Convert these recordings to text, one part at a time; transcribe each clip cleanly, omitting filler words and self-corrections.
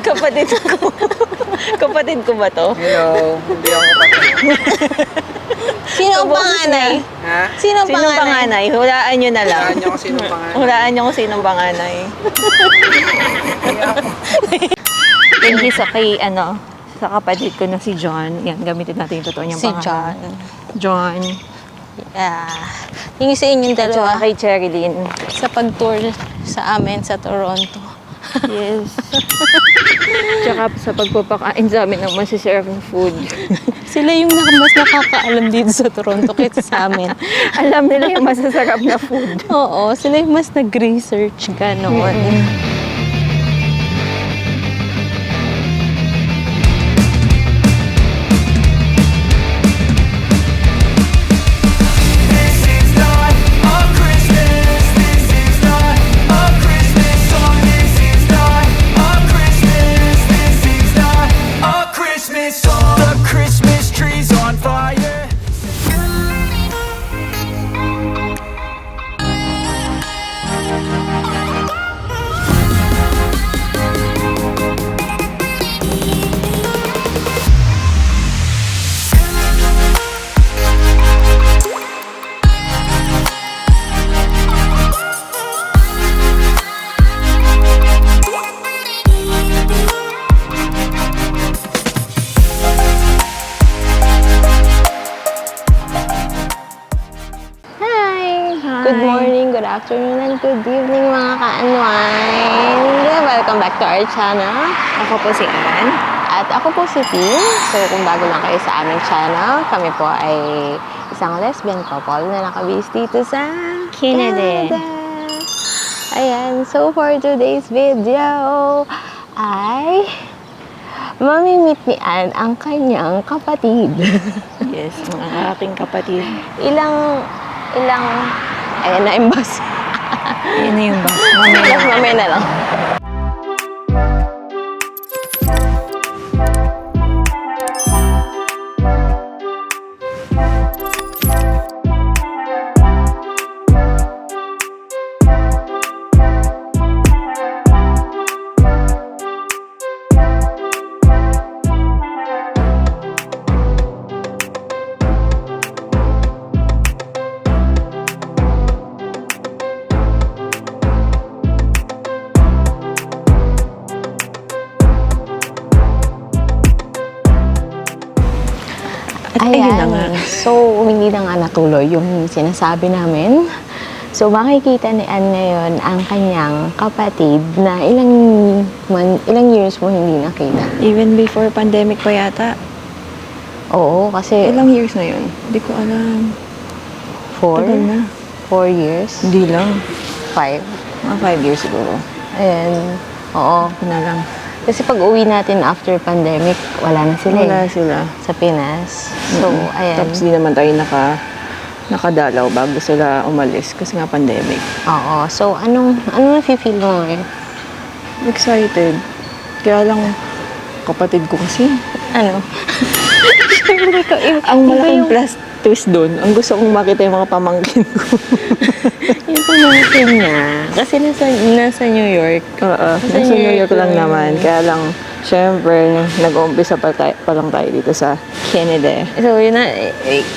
Kapatid ko. Kapatid ko ba to? Hello, hindi ako kapatid. Sino ang panganay? Ha? Sino ang Sinong panganay? panganay? Hulaan nyo na lang. Saan niyo kung sinong pangalan? Hulaan nyo kung sinong panganay. Thank you sa kay, sa kapatid ko na si John. Yan, gamitin natin yung totoo niyang Si pangalan. John. John. Yeah. Yung sa inyong At saka dalawa kay Cherilyn. sa pag-tour sa amin sa Toronto. Yes. Tsaka sa pagpapakain sa amin ng masiserve ng food. Sila yung mas nakakaalam dito sa Toronto kaysa sa amin. Alam nila yung masasarap na food. Oo, sila yung mas nag-research gano'n. The Christmas tree's on fire. Hi! Good morning, good afternoon, and good evening mga ka-unwind! Welcome back to our channel. Ako po si Ann. At ako po si Tim. So kung bago lang kayo sa aming channel, kami po ay isang lesbian couple na nakabase dito sa Canada. Ayan, so for today's video ay mamimit ni Ann ang kanyang kapatid. Yes, mga aking kapatid. Ayan na yung bus. Yan na yung bus. Mamaya na lang. ayun na nga. So, hindi na nga natuloy yung sinasabi namin. So, makikita ni Ann ngayon ang kanyang kapatid na ilang years mo hindi nakita. Even before pandemic pa yata. Oo, kasi Ilang years na yun? Hindi ko alam. Tagal na. 4 years, Hindi lang. 5. Mga 5 years siguro. Ayan, oo. Ako na lang. Kasi pag uwi natin after pandemic, wala na sila Wala eh, sila. sa Pinas. So, ayan. Tapos di naman tayo nakadalaw bago sila umalis kasi nga pandemic. Oo. So, anong nafe-feel mo ngayon? Excited. Kaya lang, kapatid ko kasi. Ano? Siyempre ko, Ang malaking plus twist doon, ang gusto kong makita yung mga pamangkin ko. yung pamangkin niya. Kasi nasa New York. Oo, nasa New York lang naman. Kaya lang, syempre, nag-uumpisa pa lang tayo dito sa Canada. So, yun na,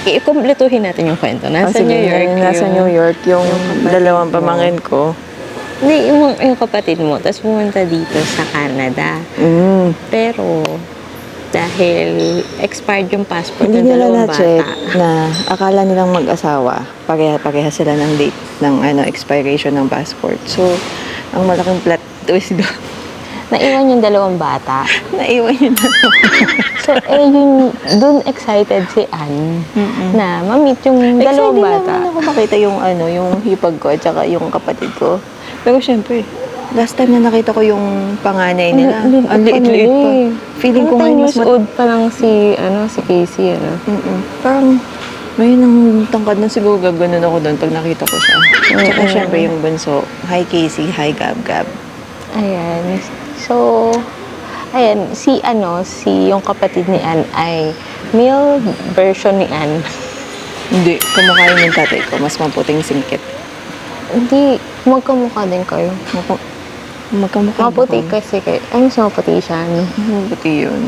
i-kumpletuhin natin yung kwento. Nasa Sige, New York. nasa New York yung dalawang pamangkin ko. Hindi, yung kapatid mo. Tapos pumunta dito sa Canada. Pero, dahil expired yung passport Hindi ng nila dalawang na-check bata. na akala nilang mag-asawa. Pareha sila ng date ng expiration ng passport. So, ang malaking plot twist doon. Naiwan yung dalawang bata. Naiwan yun na. So, dun excited si Ann na ma-meet yung dalawang bata. Excited naman ako makita yung hipag ko at saka yung kapatid ko. Pero syempre, last time na nakita ko yung panganay nila, ang liit-liit pa. Feeling ko ngayon mas old pa lang si Casey, Parang, ngayon ang tangkad na siguro gaganon ako doon pag nakita ko siya. Tsaka syempre yung bunso, hi Casey, hi Gab Gab. Ayan. So, ayan, si yung kapatid ni Ann ay male version ni Ann. Hindi, kumakain yung tatay ko, mas maputing singkit. Hindi, magkamukha din kayo. Magkamukha Maputi kasi kayo. Ay, mas maputi siya. No? Maputi yun.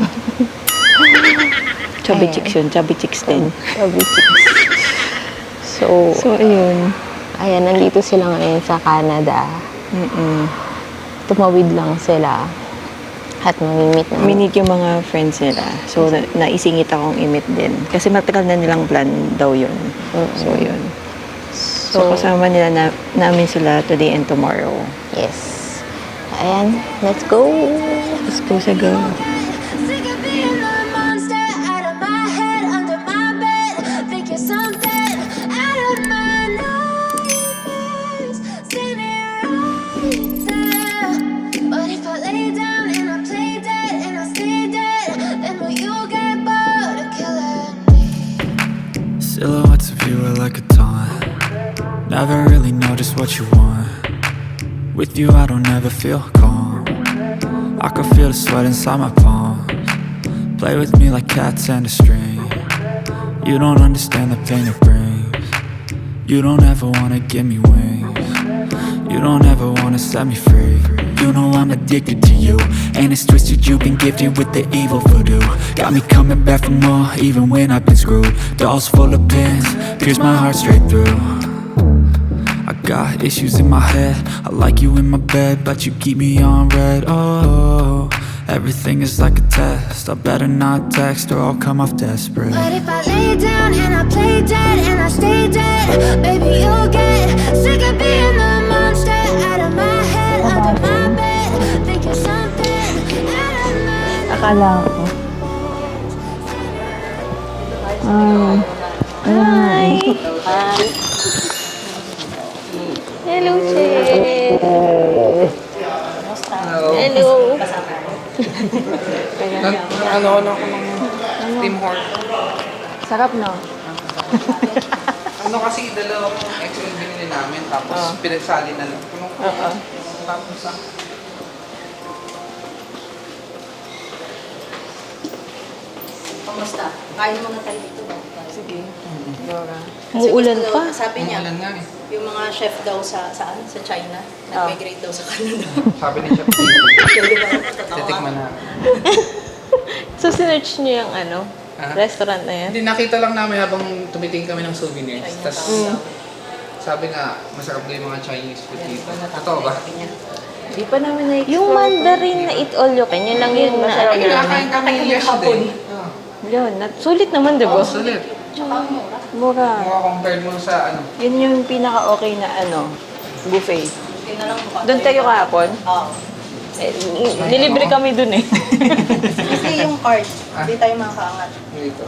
Chubby Ayan. chicks yun. Chubby chicks din. Chubby chicks. So, So, ayun. ayan, nandito sila ngayon sa Canada. Tumawid lang sila. At mamimit na. Minit yung mga friends nila. So, naisingit akong imit din. Kasi matagal na nilang plan daw yun. So, yun. So, kasama nila namin sila today and tomorrow. Yes. Ayan, let's go. Let's go sa go. Sick of being the monster out of my head, under my bed. Think you're something out of my nightmares. Seen it right there. But if I lay down and I play dead and I stay dead, then will you get bored of killing me? Silhouettes of you are like a taunt. Never really know just what you want. With you I don't ever feel calm. I can feel the sweat inside my palms. Play with me like cats and a string. You don't understand the pain it brings. You don't ever wanna give me wings. You don't ever wanna set me free. You know I'm addicted to you, and it's twisted, you've been gifted with the evil voodoo. Got me coming back for more, even when I've been screwed. Dolls full of pins, pierce my heart straight through. I got issues in my head, I like you in my bed, but you keep me on red. Oh, everything is like a test, I better not text or I'll come off desperate. But if I lay down and I play dead and I stay dead, baby, you'll get sick of being the monster out of my head, under my bed. Think you're something out of my Akala ko. Hi. Hello, Che. Hello. Ano ako ng Tim Hortons. Sarap, no? Ano kasi dalawang extra yung binili namin, tapos pinagsali na lang. Tapos Kamusta? Kain muna tayo dito ba? Sige. Dora. Umuulan pa. Sabi niya, umulan nga eh. yung mga chef daw sa saan? Sa China, nag-migrate daw sa Canada. Sabi ni Chef titikman namin. So, sinerch niyo yung ano, Ah? restaurant na yan? Hindi, nakita lang namin habang tumitingin kami ng souvenirs. Tapos sabi nga, masarap daw yung mga Chinese food dito. Totoo ba? Di pa namin na-explore. Yung Mandarin na eat all you can, yun lang yun na ano Ay, namin. nakain kami yesterday. Yun, sulit naman, di ba? Oh, sulit. Mura. Mga compared mo sa ano. Yun yung pinaka-okay na buffet. Doon tayo kahapon? Oo. Eh, nilibre kami dun eh. Kasi yung card, hindi tayo makakaangat. Dito.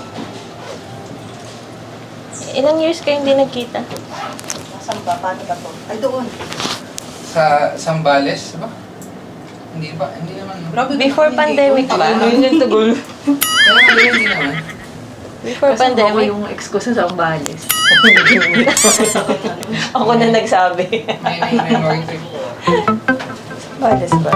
Ilang years kayo hindi nagkita? Nasaan ba? Paano ka po? Ay, doon. Sa Zambales, ba? Hindi ba? Hindi naman. No? Grabe, Before pandemic ba? Yun yung tagol. Kaya nga hindi naman. Before Kasi ako pandemic? yung ex ko sa Zambales. Ako na nagsabi. May memory trip. Zambales ba?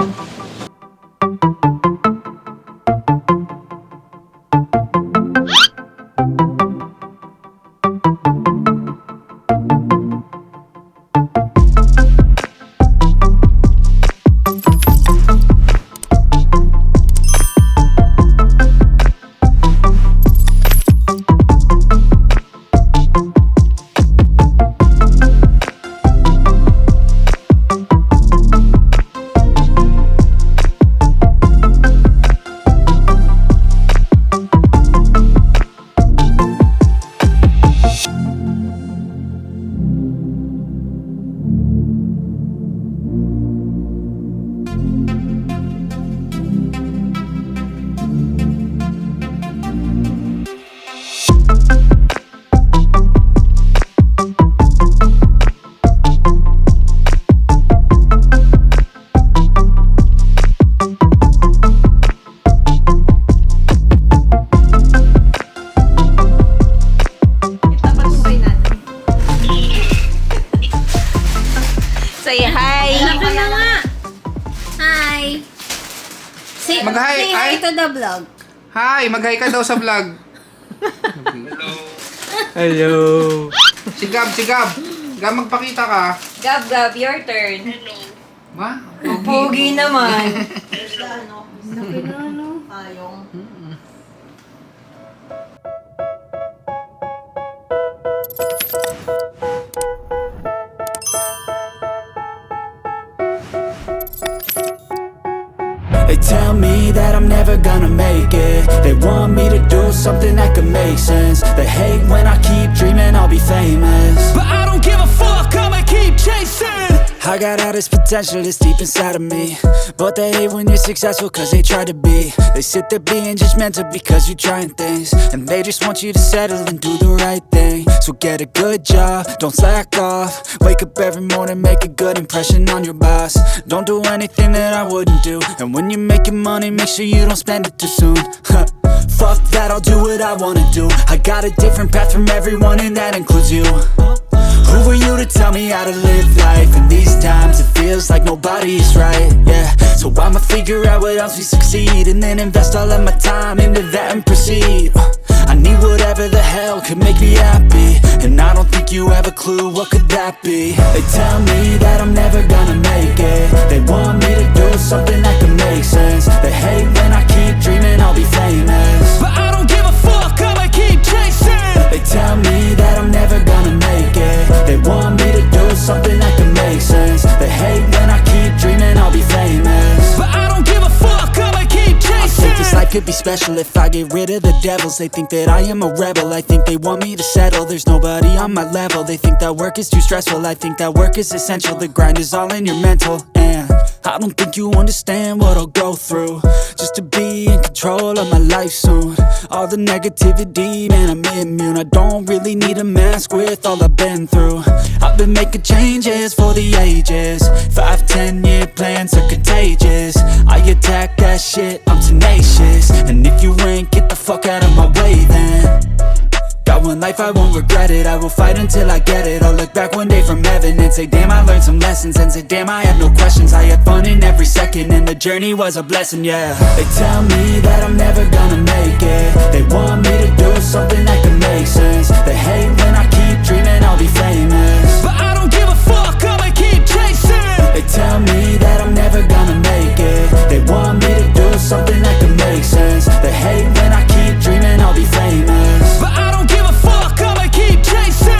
Say hi! Sabi na nga. Hi. Say, Mag-hi, say hi. hi to the vlog. Hi! Mag-hi ka daw sa vlog. Hello. Si Gab, si Gab. Gab, magpakita ka. Gab, your turn. Ma? Pogi naman. They tell me that I'm never gonna make it. They want me to do something that could make sense. They hate when I keep dreaming I'll be famous, but I don't give a fuck, I'ma keep chasing. I got all this potential that's deep inside of me, but they hate when you're successful cause they try to be. They sit there being judgmental because you're trying things, and they just want you to settle and do the right thing. So get a good job, don't slack off. Wake up every morning, make a good impression on your boss. Don't do anything that I wouldn't do, and when you're making money, make sure you don't spend it too soon. Fuck that, I'll do what I wanna do. I got a different path from everyone, and that includes you. Who are you to tell me how to live life? In these times it feels like nobody's right, yeah. So I'ma figure out what else we succeed, and then invest all of my time into that and proceed. I need whatever the hell could make me happy, and I don't think you have a clue what could that be. They tell me that I'm never gonna make it. They want me to do something that could make sense. They hate when I keep dreaming I'll be famous, but I don't give a fuck, I'ma keep chasing. They tell me that I'm never gonna make it. They want me to do something that can make sense. They hate when I keep dreaming I'll be famous, but I don't give a fuck, I'ma keep chasing. I think this life could be special if I get rid of the devils. They think that I am a rebel, I think they want me to settle. There's nobody on my level. They think that work is too stressful, I think that work is essential. The grind is all in your mental, and I don't think you understand what I'll go through just to be in control of my life soon. All the negativity, man, I'm immune. I don't really need a mask with all I've been through. I've been making changes for the ages. 5-10 year plans are contagious. I attack that shit, I'm tenacious. And if you ain't, get the fuck out of my way then. Got one life, I won't regret it. I will fight until I get it. I'll look back one day from heaven and say, damn, I learned some lessons. And say, damn, I had no questions. I had fun in every second, and the journey was a blessing, yeah. They tell me that I'm never gonna make it. They want me to do something that can make sense. They hate when I keep dreaming I'll be famous, but I don't give a fuck, I'ma keep chasing. They tell me that I'm never gonna make it. They want me to do something that can make sense. They hate when I keep dreaming I'll be famous, but I don't give a fuck, I'ma keep chasing.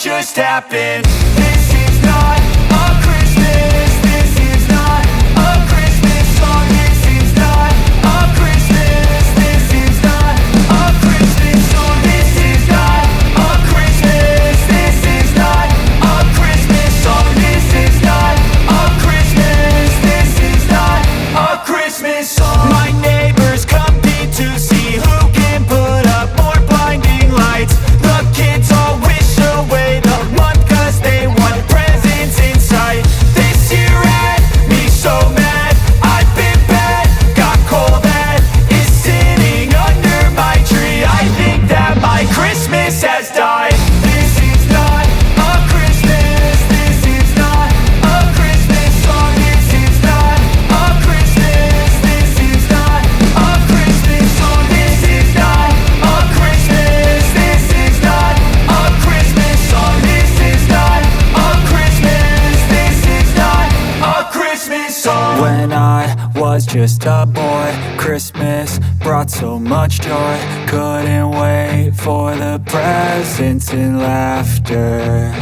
Just happened. This is not a Christmas. This is not a Christmas song. This is not a Christmas. This is not a Christmas song. This is not a Christmas. This is not a Christmas song. This is not a Christmas. This is not a Christmas song. My neighbors compete to see who can put up more blinding lights. The kids all wish away the month cause they want presents in sight. This year had me so mad, I've been bad, got coal that is sitting under my tree. I think that my Christmas has died. This is not a Christmas. This is not a Christmas song. This is not a Christmas. This is not a Christmas song. This is not a Christmas. This is not a Christmas song. This is not a Christmas. This is not a Christmas song. When I was just a boy, Christmas brought so much joy. Couldn't wait for the presents and laughter.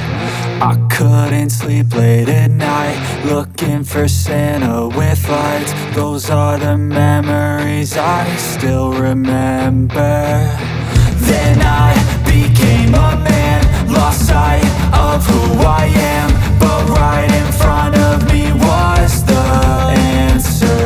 I couldn't sleep late at night, looking for Santa with lights. Those are the memories I still remember. Then I became a man, lost lost sight of who I am, but right in front of me was the answer.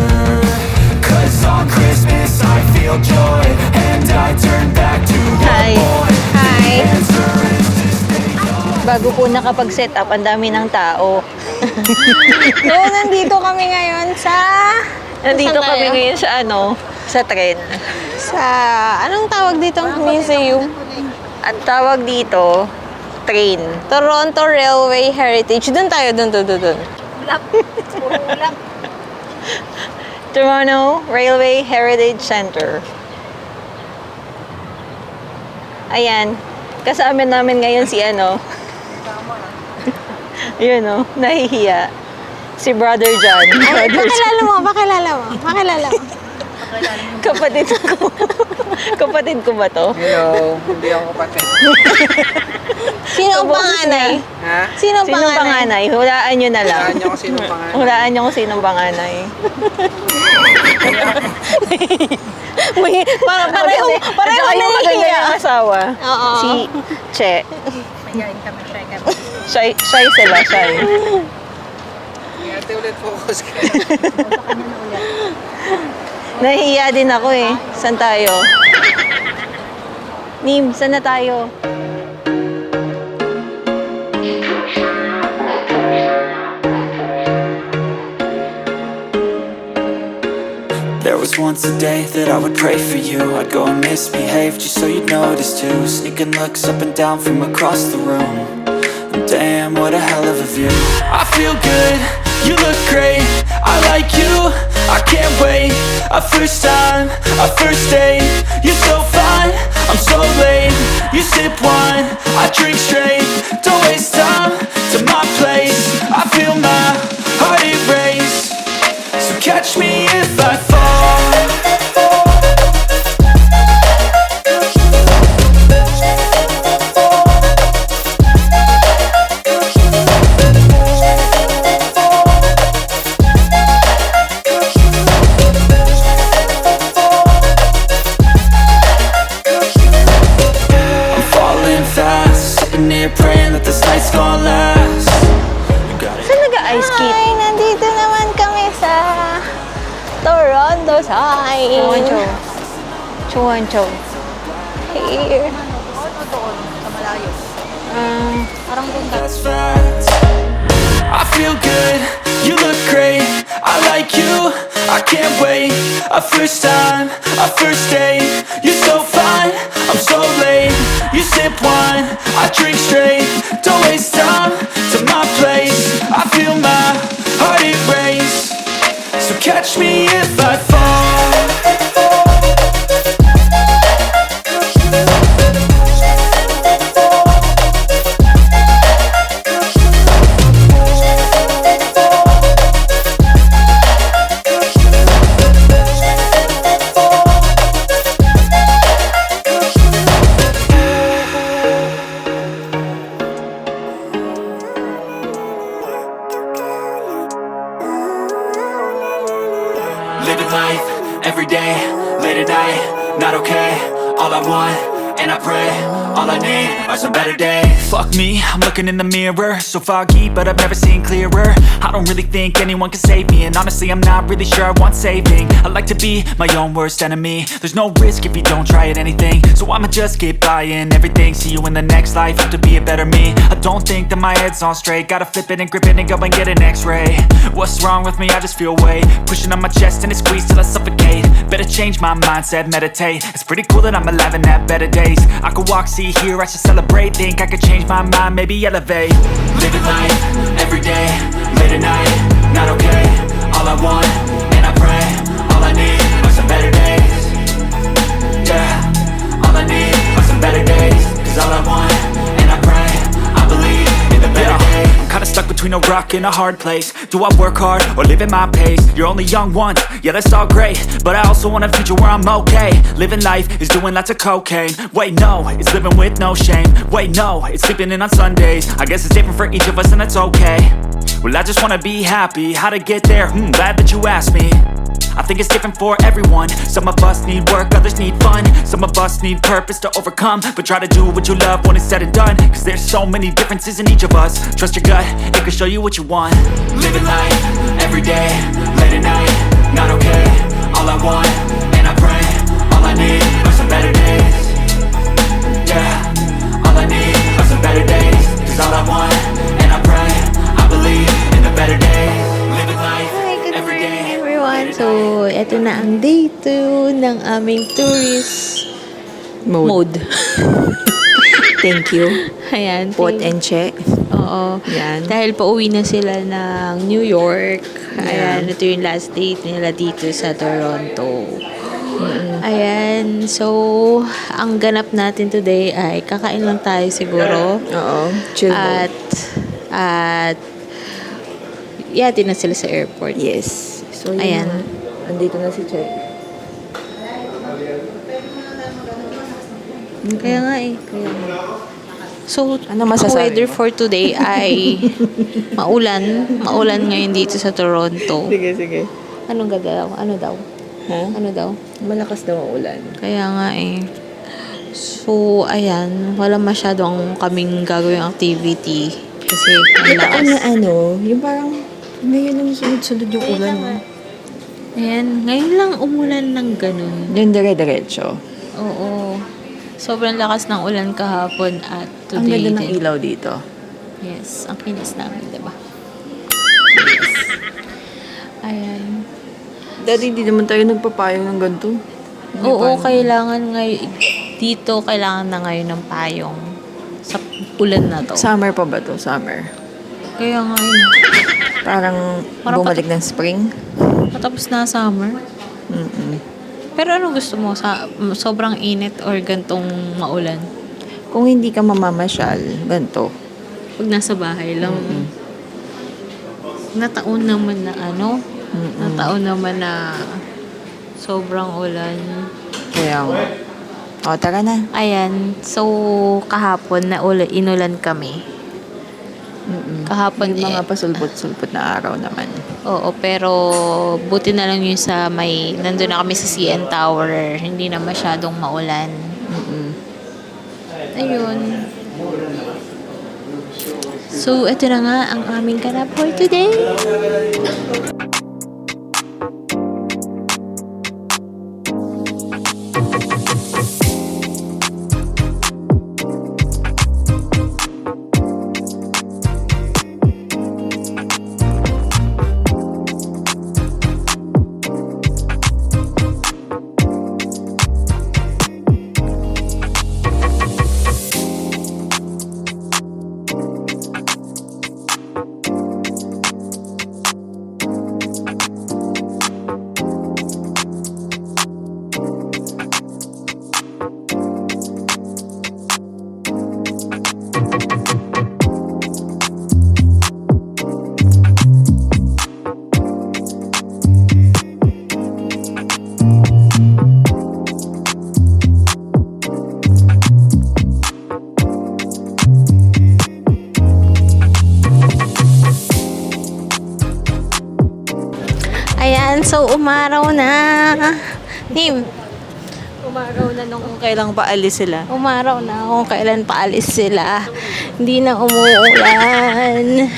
'Cause on Christmas I feel joy, and I turn back to the Hi. boy. Hi. The answer is to stay young. Bago po nakapag-set up, ang dami ng tao. So, nandito kami ngayon sa... Nandito Saan kami tayo? ngayon sa sa tren. Sa... Anong tawag dito? Museum? Ang tawag dito, train. Toronto Railway Heritage. Doon tayo, doon. Toronto Railway Heritage Center. Ayan. Kasama namin ngayon si Yun nahihiya. Si Brother John. Pakilala mo. Kapatid ko. Kapatid ko ba to? Hello, hindi ako kapatid. Sino ang Kaboses panganay? Ha? Sino ang Sinong panganay? panganay? Hulaan nyo na lang. Saan niyo kung sino pangalan? Hulaan nyo kung sinong panganay. Pareho At saka yung maganda nahihiya. yung asawa. Oo. Si Che. Mayayin kami, try kami. Shy sila, shy. Ate ulit focus ka. Nahihiya din ako eh. Saan tayo? Nim, saan na tayo? There was once a day that I would pray for you. I'd go and misbehave just so you'd notice too. Sneaking looks up and down from across the room. Damn, what a hell of a view. I feel good, you look great. I like you, I can't wait. A first time, a first date. You're so fine, I'm so late. You sip wine, I drink straight. Don't waste time to my place. I feel my heart erase. So catch me if I fall. I'm falling fast, sitting here praying that this night's gonna last. You got it. Saan nag-ice skate? Hi, nandito naman kami sa Toronto side. Chuancho. Chuancho. Here. Parang doon ka. That's facts. I feel good, you look great. I like you, I can't wait. A first time, a first date. You're so fine, I'm so late. You sip wine, I drink straight. Don't waste time to my place. I feel my heart erase. So catch me if I fall. Living life, every day, late at night, not okay. All I want, and I pray, all I need are some better days. Fuck me, I'm looking in the mirror, so foggy, but I've never seen clearer. I don't really think anyone can save me, and honestly I'm not really sure I want saving. I like to be my own worst enemy. There's no risk if you don't try at anything, so I'ma just get buying everything. See you in the next life, have to be a better me. I don't think that my head's on straight, gotta flip it and grip it and go and get an x-ray. What's wrong with me? I just feel weight pushing on my chest and it squeezes till I suffocate. Better change my mindset, meditate. It's pretty cool that I'm alive and have better days. I could walk, see, hear, I should celebrate. Think I could change my mind, maybe elevate. Living life, every day, late at night, not okay. All I want, and I pray, all I need are some better days. Yeah, all I need are some better days. 'Cause all I want, and I pray, I believe in the better days. I'm kinda stuck between a rock and a hard place. Do I work hard or live at my pace? You're only young once, yeah that's all great, but I also want a future where I'm okay. Living life is doing lots of cocaine. Wait no, it's living with no shame. Wait no, it's sleeping in on Sundays. I guess it's different for each of us and that's okay. Well I just wanna be happy, how to get there? Glad that you asked me. I think it's different for everyone. Some of us need work, others need fun. Some of us need purpose to overcome. But try to do what you love when it's said and done, cause there's so many differences in each of us. Trust your gut, it can show you what you want. Living life, everyday, late at night, not okay. All I want, and I pray, all I need are some better days. Yeah, all I need are some better days. Cause all I want, and I pray, I believe in the better days. Living life, Hi, good every morning day. everyone. So, eto na ang day 2 ng aming tourist mode. Thank you. Ayan. Pot and check. Oo. Yan. Dahil pauwi na sila ng New York. Ayan, Yeah. ito yung last date nila dito sa Toronto. Ayan, so, ang ganap natin today ay kakain lang tayo siguro. Oo. Chill mode. At, yati na sila sa airport. Yes. So, yun Ayan. na. Andito na si Che. Kaya nga eh. So, Ano ang masasabi weather mo? for today ay maulan. Maulan ngayon dito sa Toronto. Sige. Anong daw? Ano daw? Ha? Ano daw? Malakas daw ang ulan. Kaya nga eh. So, ayan. Wala masyadong kaming gagawing activity. Kasi ang Ito lakas. na yung parang ngayon ang sunod-sunod yung ulan. No? Ayan. Ngayon lang umulan ng ganun. Yung dire-diretso. Oo. Sobrang lakas ng ulan kahapon at Ang today ganda ng din. ilaw dito. Yes. Ang kinis namin, diba? Ayan. Dati hindi naman tayo nagpapayong ng ganito. Oo, kailangan dito kailangan na ngayon ng payong sa ulan na to. Summer pa ba to? Summer. Kaya ngayon, Parang Parang bumalik ng spring. patapos na summer. Mm-mm. Pero ano gusto mo? Sobrang init or gantong maulan? Kung hindi ka mamamasyal, ganito. Pag nasa bahay lang. Nataon naman na ano? Nataon naman na sobrang ulan. Kaya nga. O, tara na. Ayan. So, kahapon na inulan kami. Kahapon Yung mga pasulpot-sulpot na araw naman. Oo, pero buti na lang yun sa nandun na kami sa CN Tower. Hindi na masyadong maulan. Ayun. So, ito na nga ang aming ganap for today. Ayan, so umaraw na. Nim, Umaraw na nung kailang paalis sila. umaraw na kung kailan paalis sila. Hindi na umuulan.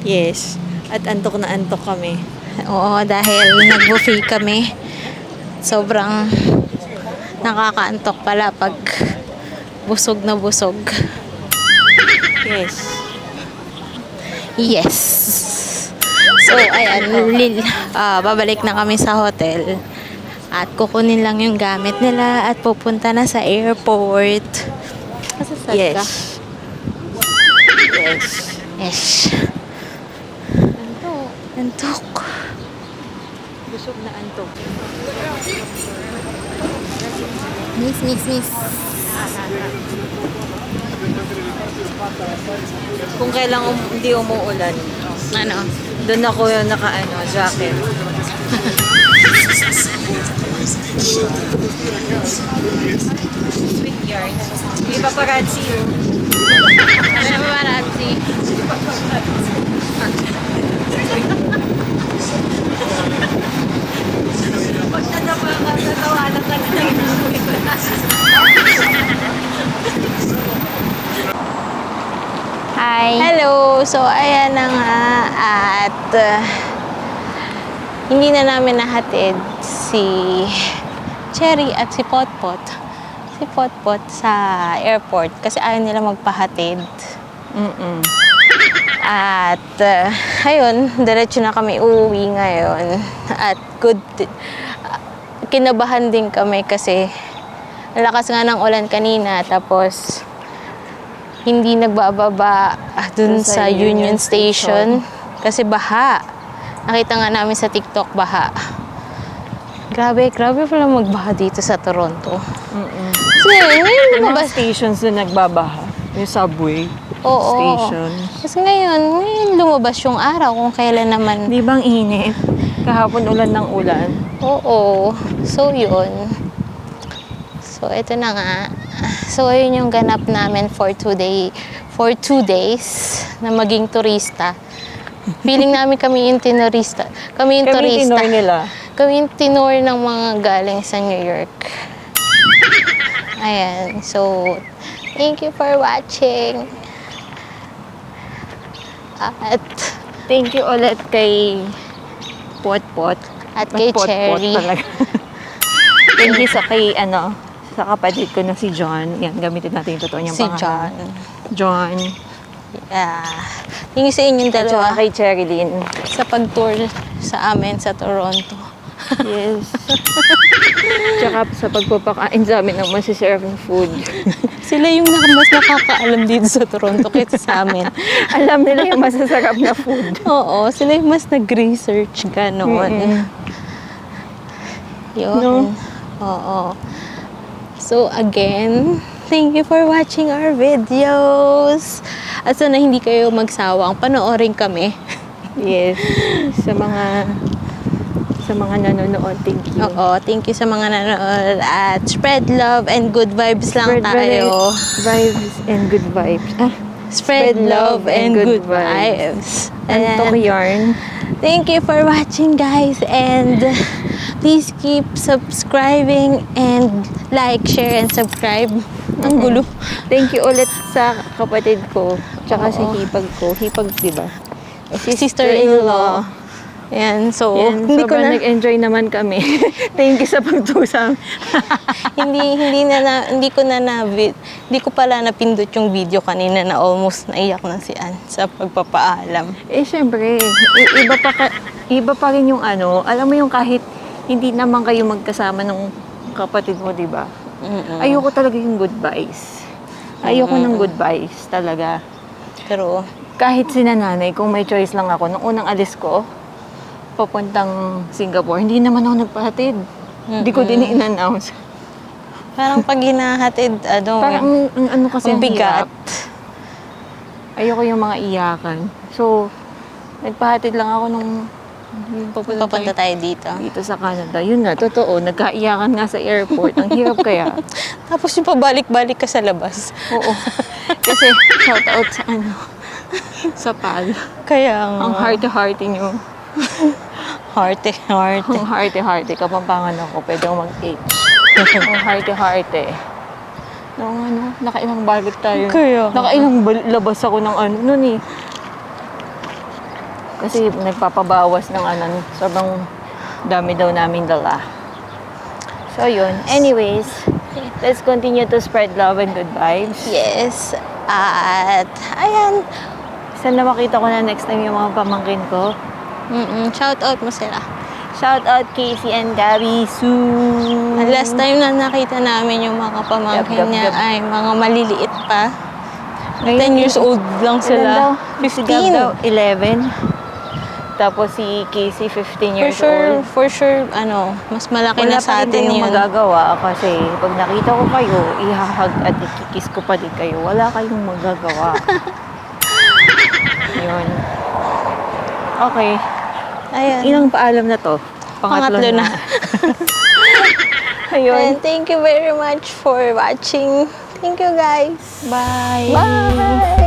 Yes. At antok na antok kami. Oo, dahil nag-buffet kami. Sobrang nakakaantok pala pag busog na busog. Yes. Yes. So, ayan, babalik na kami sa hotel. At kukunin lang yung gamit nila at pupunta na sa airport. Masasad ka? Yes. Yes. Yes. Antok. Busog na antok. Miss. Kung kailang hindi umuulan, Ano? doon ako yung jacket. Sweet yarns. May paparazzi yun. Ano ba, Ramsey? At hindi na namin nahatid si Cherry at si Potpot. Si Potpot sa airport kasi ayaw nila magpahatid. At ayun, diretso na kami uuwi ngayon. At kinabahan din kami kasi ang lakas nga ng ulan kanina. Tapos hindi nagbababa dun sa Union Station kasi baha. Nakita nga namin sa TikTok baha. Grabe pala magbaha dito sa Toronto. Kasi ngayon Yung mga lumabas. stations na nagbabaha. Yung subway station. Kasi ngayon lumabas yung araw kung kailan naman. Di bang init? Kahapon ulan ng ulan. Oo. So, yun. So, ito na nga. So, yun yung ganap namin for 2 days na maging turista. Feeling namin kami yung tinorista. Kami yung turista. Tinor nila. Kami yung tinor ng mga galing sa New York. Ayan. So, thank you for watching. At Thank you ulit kay Potpot. At kay Potpot Cherry. talaga. Thank you sa sa kapatid ko na si John. Yan, gamitin natin yung totoo niyang si pangalan. John. John. Thank you sa inyong At saka dalawa kay Cherilyn. sa pag-tour sa amin sa Toronto. Yes. Tsaka sa pagpapakain sa amin ng masiserve na food. Sila yung mas nakakaalam dito sa Toronto kaysa sa amin. Alam nila yung masasarap na food. Oo, sila yung mas nag-research gano'n. Yun. No? Oo. So again, thank you for watching our videos. At sana hindi kayo magsawang panoorin kami. Yes. Sa mga nanonood, thank you. Oo, thank you sa mga nanonood at spread love and good vibes lang tayo. Vibes and good vibes. Spread love and good vibes. Antok yarn. Thank you for watching, guys, and please keep subscribing and like, share, and subscribe. Ang gulo. Thank you ulit sa kapatid ko, tsaka sa Oo. hipag ko. Hipag, di ba? Sister-in-law. Yan, so, Yan, hindi ko sobrang na, nag-enjoy naman kami. Thank you sa pagtusam. hindi ko pala napindot yung video kanina na almost naiyak na si Ann sa pagpapaalam. Syempre, iba pa rin yung alam mo yung kahit hindi naman kayo magkasama ng kapatid mo, di ba? Ayoko talaga yung goodbyes. Ayoko ng goodbyes talaga. Pero, Kahit sinananay, kung may choice lang ako, nung unang alis ko, papuntang Singapore, hindi naman ako nagpahatid. Hindi ko din in-announce. parang pag hinahatid, Parang ang kasi ang ang bigat. hirap. Ayoko yung mga iyakan. So, nagpahatid lang ako nung Papunta tayo dito. dito sa Canada. Yun nga, totoo. Nagkaiyakan nga sa airport. Ang hirap kaya. Tapos yung pabalik-balik ka sa labas. Oo. Kasi, shout out sa sa PAL. Kaya Ang hearty-hearty nyo. Hearty. Ang hearty-hearty. Kapampangan ako, pwede akong mag-H. Ang hearty-hearty. Nakailang balik tayo. Kaya. Nakailang labas ako ng nun eh. Kasi nagpapabawas ng sobrang dami daw namin dala. So yun. Anyways, let's continue to spread love and good vibes. Yes. At, ayan. Sana makita ko na next time yung mga pamangkin ko. Shout out mo sila. Shout out Casey and Gabby Sue. Last time na nakita namin yung mga pamangkin Gab, niya gab. ay mga maliliit pa. Ngayon, 10 years old lang Ilan sila. daw? Si Gab 15. daw, 11. Tapos si Casey, 15 years old. For sure, mas malaki Wala na sa pa rin atin kayong yun. magagawa kasi pag nakita ko kayo, ihahag at ikikiss ko pa din kayo. Wala kayong magagawa. Yun. Okay. Ayan. Ilang paalam na to? Pangatlo na. Ayun. And thank you very much for watching. Thank you, guys. Bye. Bye!